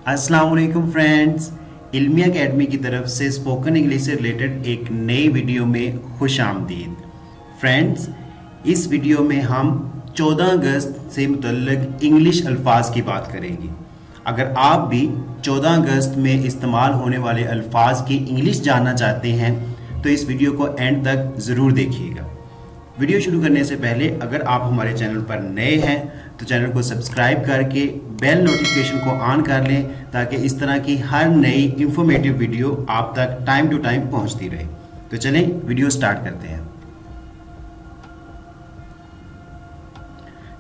अस्सलाम वालेकुम friends, इल्मिया academy की तरफ से स्पोकन इंग्लिश से रिलेटेड एक नई वीडियो में खुश आमदीद। फ्रेंड्स, इस वीडियो में हम 14 अगस्त से मुतल्लिक इंग्लिश अल्फाज की बात करेंगे। अगर आप भी 14 अगस्त में इस्तेमाल होने वाले अल्फाज की इंग्लिश जानना चाहते हैं तो इस वीडियो को एंड तक ज़रूर देखिएगा। वीडियो शुरू करने से पहले अगर आप हमारे चैनल पर नए हैं तो चैनल को सब्सक्राइब करके बेल नोटिफिकेशन को ऑन कर लें ताकि इस तरह की हर नई इंफॉर्मेटिव वीडियो आप तक टाइम टू टाइम पहुंचती रहे। तो चलें वीडियो स्टार्ट करते हैं।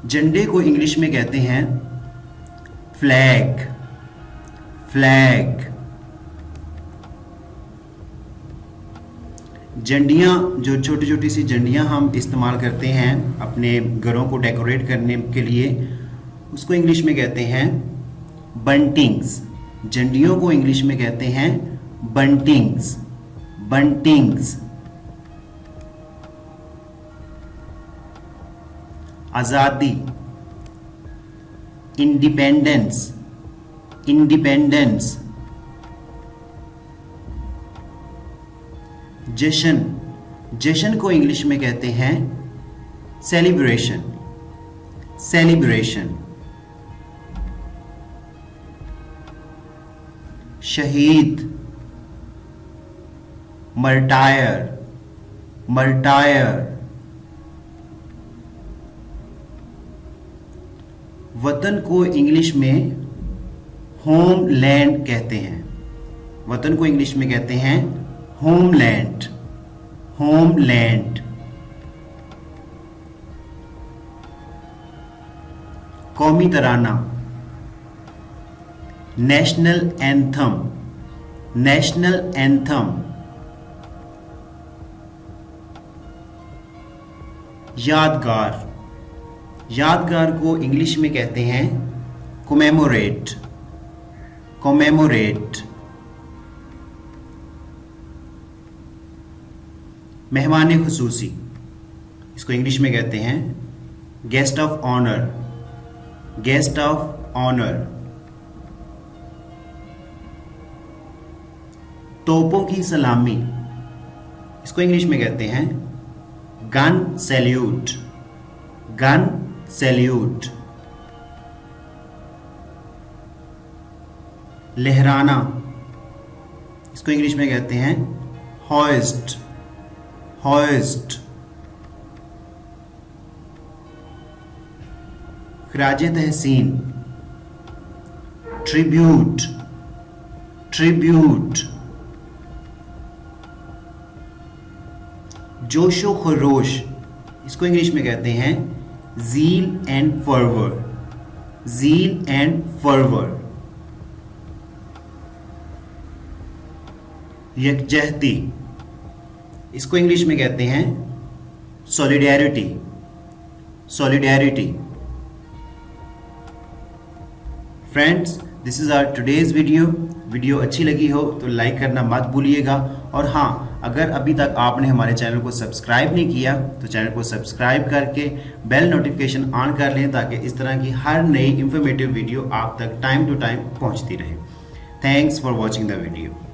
झंडे को इंग्लिश में कहते हैं फ्लैग। फ्लैग। झंडियाँ, जो छोटी छोटी सी झंडियाँ हम इस्तेमाल करते हैं अपने घरों को डेकोरेट करने के लिए, उसको इंग्लिश में कहते हैं बंटिंग्स। झंडियों को इंग्लिश में कहते हैं बंटिंग्स। बंटिंग्स। आज़ादी, इंडिपेंडेंस। इंडिपेंडेंस। जश्न, जश्न को इंग्लिश में कहते हैं सेलिब्रेशन। सेलिब्रेशन। शहीद, मर्टायर। मर्टायर। वतन को इंग्लिश में होमलैंड कहते हैं। वतन को इंग्लिश में कहते हैं होमलैंड। होमलैंड। कौमी तराना, नेशनल एंथम। National anthem. यादगार, यादगार को इंग्लिश में कहते हैं कोमेमोरेट। कोमेमोरेट। मेहमान खुसूसी, इसको इंग्लिश में कहते हैं guest of honour. Guest of honour. तोपों की सलामी, इसको इंग्लिश में कहते हैं गन सैल्यूट। Gun salute. लहराना, इसको इंग्लिश में कहते हैं होइस्ट। होइस्ट। खराजे तहसीन, ट्रिब्यूट। ट्रिब्यूट। जोशो खरोश, इसको इंग्लिश में कहते हैं zeal and fervour. Zeal and fervour. यकजहती, इसको इंग्लिश में कहते हैं solidarity. Solidarity. Friends, this is our today's video. Video अच्छी लगी हो तो लाइक करना मत भूलिएगा, और हाँ, अगर अभी तक आपने हमारे चैनल को सब्सक्राइब नहीं किया तो चैनल को सब्सक्राइब करके बेल नोटिफिकेशन ऑन कर लें ताकि इस तरह की हर नई इंफॉर्मेटिव वीडियो आप तक टाइम टू टाइम पहुंचती रहे। Thanks for watching the video.